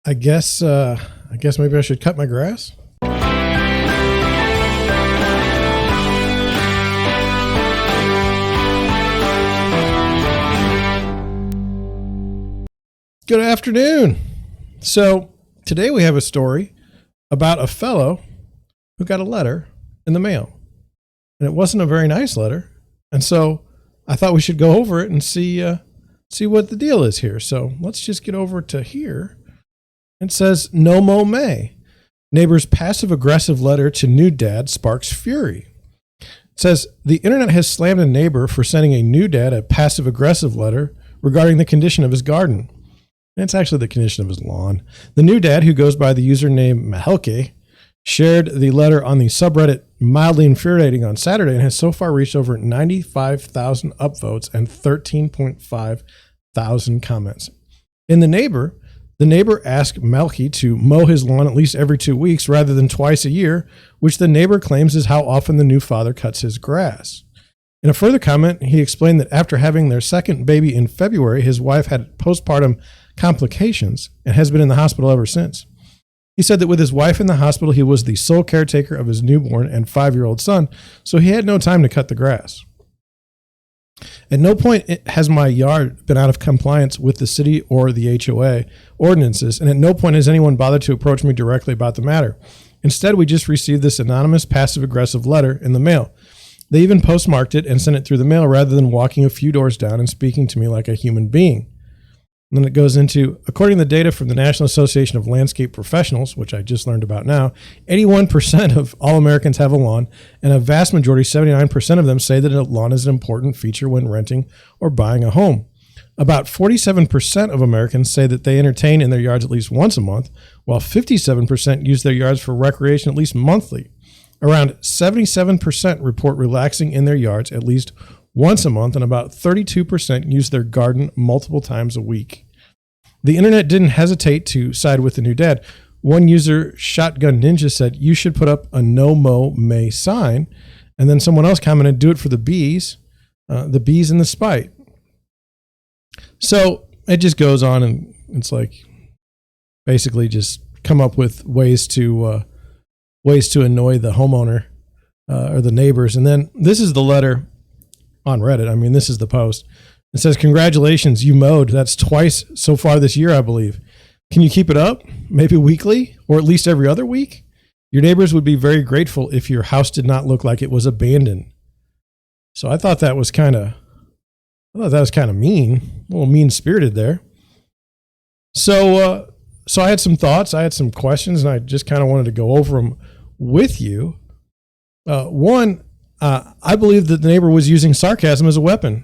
I guess maybe I should cut my grass. Good afternoon. So today we have a story about a fellow who got a letter in the mail, and it wasn't a very nice letter. And so I thought we should go over it and see what the deal is here. So let's just get over to here. It says, "No mow May. Neighbor's passive-aggressive letter to new dad sparks fury." It says, the internet has slammed a neighbor for sending a new dad a passive-aggressive letter regarding the condition of his garden. It's actually the condition of his lawn. The new dad, who goes by the username Mahelke, shared the letter on the subreddit Mildly Infuriating on Saturday and has so far reached over 95,000 upvotes and 13.5 thousand comments. In the neighbor asked Melky to mow his lawn at least every 2 weeks rather than twice a year, which the neighbor claims is how often the new father cuts his grass. In a further comment, he explained that after having their second baby in February, his wife had postpartum complications and has been in the hospital ever since. He said that with his wife in the hospital, he was the sole caretaker of his newborn and 5-year-old son, so he had no time to cut the grass. At no point has my yard been out of compliance with the city or the HOA ordinances, and at no point has anyone bothered to approach me directly about the matter. Instead, we just received this anonymous passive-aggressive letter in the mail. They even postmarked it and sent it through the mail rather than walking a few doors down and speaking to me like a human being. And then it goes into, according to the data from the National Association of Landscape Professionals, which I just learned about now, 81% of all Americans have a lawn, and a vast majority, 79% of them, say that a lawn is an important feature when renting or buying a home. About 47% of Americans say that they entertain in their yards at least once a month, while 57% use their yards for recreation at least monthly. Around 77% report relaxing in their yards at least once a month, and about 32% use their garden multiple times a week. The internet didn't hesitate to side with the new dad. One user, Shotgun Ninja, said, "You should put up a no mow May sign." And then someone else commented, "Do it for the bees and the spite." So it just goes on, and it's like basically just come up with ways to annoy the homeowner or the neighbors. And then this is the letter on Reddit. I mean, this is the post. It says, "Congratulations, you mowed. That's twice so far this year, I believe. Can you keep it up? Maybe weekly or at least every other week? Your neighbors would be very grateful if your house did not look like it was abandoned." So I thought that was kind of mean, a little mean-spirited there. So I had some thoughts, I had some questions, and I just kind of wanted to go over them with you. One, I believe that the neighbor was using sarcasm as a weapon.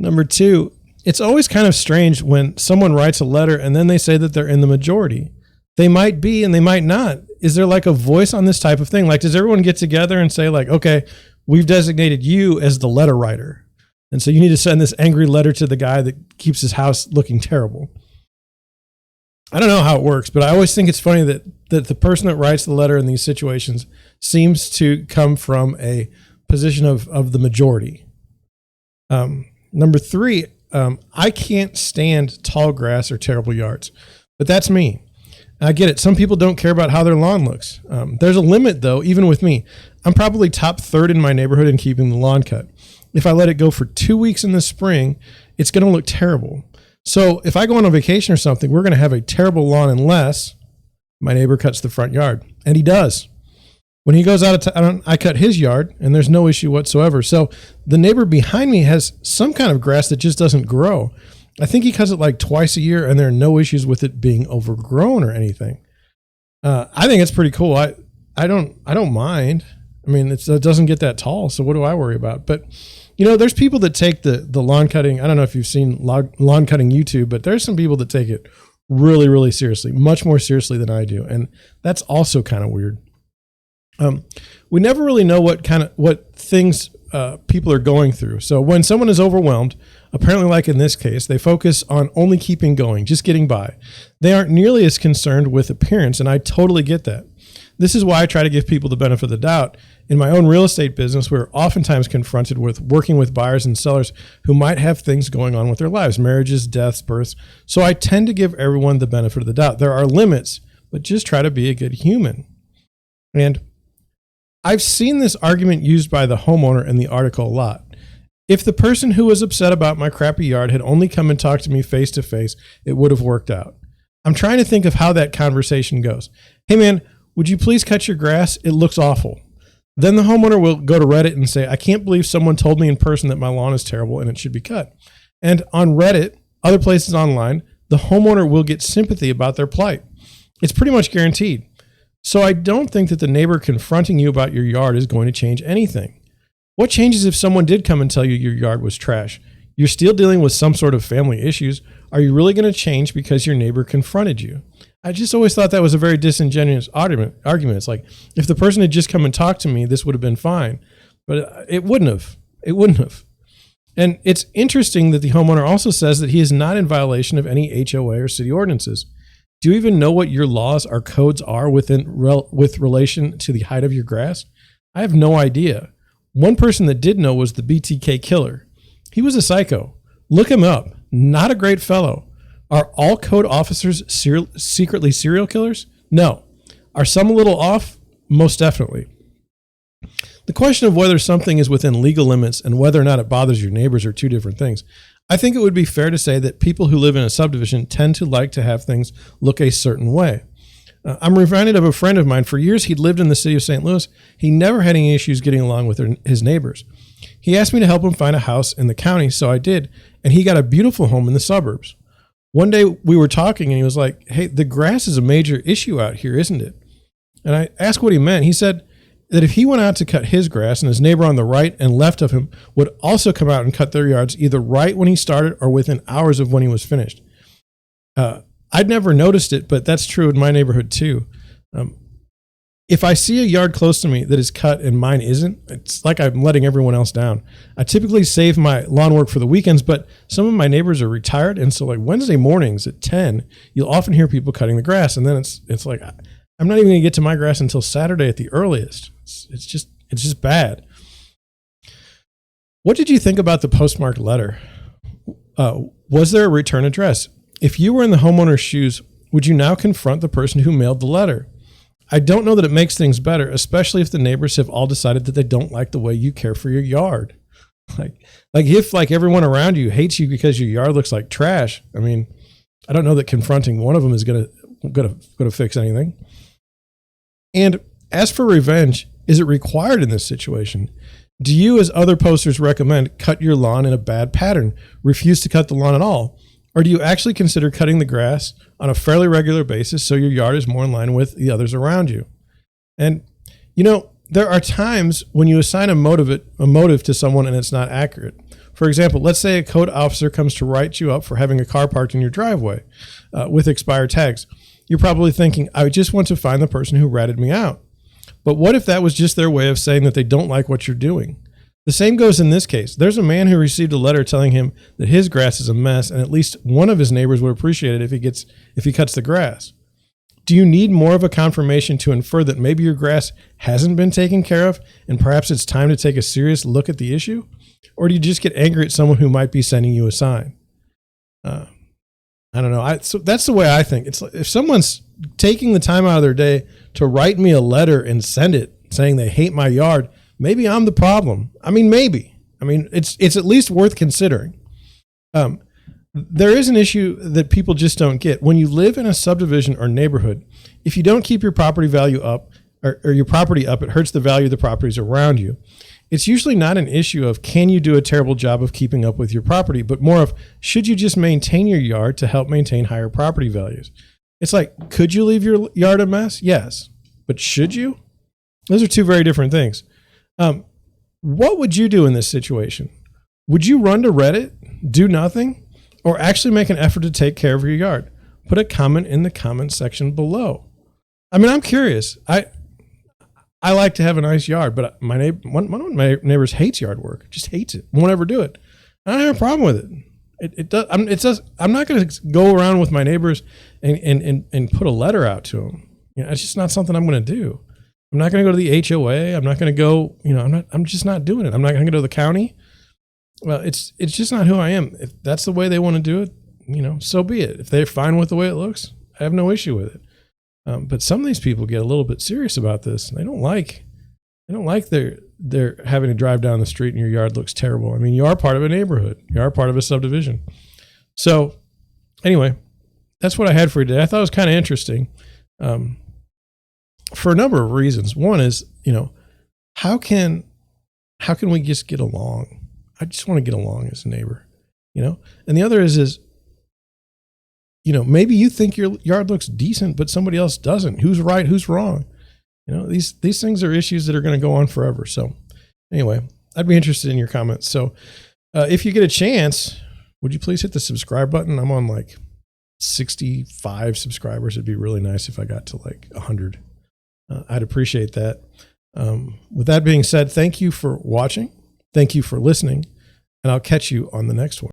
Number two, it's always kind of strange when someone writes a letter and then they say that they're in the majority. They might be and they might not. Is there like a voice on this type of thing? Like, does everyone get together and say like, okay, we've designated you as the letter writer, and so you need to send this angry letter to the guy that keeps his house looking terrible? I don't know how it works, but I always think it's funny that the person that writes the letter in these situations seems to come from a position of the majority. Number three, I can't stand tall grass or terrible yards, but that's me. I get it. Some people don't care about how their lawn looks. There's a limit though, even with me. I'm probably top third in my neighborhood in keeping the lawn cut. If I let it go for 2 weeks in the spring, it's going to look terrible. So if I go on a vacation or something, we're going to have a terrible lawn unless my neighbor cuts the front yard. And he does. When he goes out of town, I cut his yard and there's no issue whatsoever. So the neighbor behind me has some kind of grass that just doesn't grow. I think he cuts it like twice a year and there are no issues with it being overgrown or anything. I think it's pretty cool. I don't mind. I mean, it doesn't get that tall. So what do I worry about? But you know, there's people that take the lawn cutting. I don't know if you've seen lawn cutting YouTube, but there's some people that take it really, really seriously, much more seriously than I do. And that's also kind of weird. We never really know what things people are going through. So when someone is overwhelmed, apparently like in this case, they focus on only keeping going, just getting by. They aren't nearly as concerned with appearance, and I totally get that. This is why I try to give people the benefit of the doubt. In my own real estate business, we're oftentimes confronted with working with buyers and sellers who might have things going on with their lives, marriages, deaths, births. So I tend to give everyone the benefit of the doubt. There are limits, but just try to be a good human. And I've seen this argument used by the homeowner in the article a lot. If the person who was upset about my crappy yard had only come and talked to me face to face, it would have worked out. I'm trying to think of how that conversation goes. Hey man, would you please cut your grass? It looks awful. Then the homeowner will go to Reddit and say, I can't believe someone told me in person that my lawn is terrible and it should be cut. And on Reddit, other places online, the homeowner will get sympathy about their plight. It's pretty much guaranteed. So I don't think that the neighbor confronting you about your yard is going to change anything. What changes if someone did come and tell you your yard was trash? You're still dealing with some sort of family issues. Are you really going to change because your neighbor confronted you? I just always thought that was a very disingenuous argument. It's like, if the person had just come and talked to me, this would have been fine. But it wouldn't have. It wouldn't have. And it's interesting that the homeowner also says that he is not in violation of any HOA or city ordinances. Do you even know what your laws or codes are with relation to the height of your grass? I have no idea. One person that did know was the BTK killer. He was a psycho. Look him up. Not a great fellow. Are all code officers secretly serial killers? No. Are some a little off? Most definitely. The question of whether something is within legal limits and whether or not it bothers your neighbors are two different things. I think it would be fair to say that people who live in a subdivision tend to like to have things look a certain way. I'm reminded of a friend of mine. For years, he'd lived in the city of St. Louis. He never had any issues getting along with his neighbors. He asked me to help him find a house in the county, so I did, and he got a beautiful home in the suburbs. One day, we were talking, and he was like, hey, the grass is a major issue out here, isn't it? And I asked what he meant. He said that if he went out to cut his grass and his neighbor on the right and left of him would also come out and cut their yards either right when he started or within hours of when he was finished. I'd never noticed it, but that's true in my neighborhood too. If I see a yard close to me that is cut and mine isn't, it's like I'm letting everyone else down. I typically save my lawn work for the weekends, but some of my neighbors are retired. And so like Wednesday mornings at 10, you'll often hear people cutting the grass. And then it's like, I'm not even gonna get to my grass until Saturday at the earliest. It's just bad. What did you think about the postmarked letter? Was there a return address? If you were in the homeowner's shoes, would you now confront the person who mailed the letter? I don't know that it makes things better, especially if the neighbors have all decided that they don't like the way you care for your yard. Like if everyone around you hates you because your yard looks like trash. I mean, I don't know that confronting one of them is gonna fix anything. And as for revenge, is it required in this situation? Do you, as other posters recommend, cut your lawn in a bad pattern, refuse to cut the lawn at all? Or do you actually consider cutting the grass on a fairly regular basis so your yard is more in line with the others around you? And, there are times when you assign a motive to someone and it's not accurate. For example, let's say a code officer comes to write you up for having a car parked in your driveway with expired tags. You're probably thinking, I just want to find the person who ratted me out. But what if that was just their way of saying that they don't like what you're doing? The same goes in this case. There's a man who received a letter telling him that his grass is a mess and at least one of his neighbors would appreciate it if he cuts the grass. Do you need more of a confirmation to infer that maybe your grass hasn't been taken care of and perhaps it's time to take a serious look at the issue? Or do you just get angry at someone who might be sending you a sign? I don't know. So that's the way I think. It's like if someone's taking the time out of their day to write me a letter and send it saying they hate my yard, maybe I'm the problem. I mean, maybe. It's at least worth considering. There is an issue that people just don't get. When you live in a subdivision or neighborhood, if you don't keep your property value up or your property up, it hurts the value of the properties around you. It's usually not an issue of can you do a terrible job of keeping up with your property, but more of should you just maintain your yard to help maintain higher property values? It's like, could you leave your yard a mess? Yes. But should you? Those are two very different things. What would you do in this situation? Would you run to Reddit, do nothing, or actually make an effort to take care of your yard? Put a comment in the comment section below. I'm curious. I like to have a nice yard, but one of my neighbors hates yard work, just hates it, won't ever do it. I don't have a problem with it. I'm not going to go around with my neighbors and put a letter out to them. It's just not something I'm going to do. I'm not going to go to the HOA. I'm not going to go, I'm just not doing it. I'm not going to go to the county. Well, it's just not who I am. If that's the way they want to do it, so be it. If they're fine with the way it looks, I have no issue with it. But some of these people get a little bit serious about this. And they don't like they're having to drive down the street and your yard looks terrible. I mean, you are part of a neighborhood. You are part of a subdivision. So anyway, that's what I had for you today. I thought it was kind of interesting for a number of reasons. One is, how can we just get along? I just want to get along as a neighbor, and the other is, maybe you think your yard looks decent, but somebody else doesn't. Who's right? Who's wrong? These things are issues that are going to go on forever. So anyway, I'd be interested in your comments. So if you get a chance, would you please hit the subscribe button? I'm on like 65 subscribers. It'd be really nice if I got to like 100. I'd appreciate that. With that being said, thank you for watching. Thank you for listening, and I'll catch you on the next one.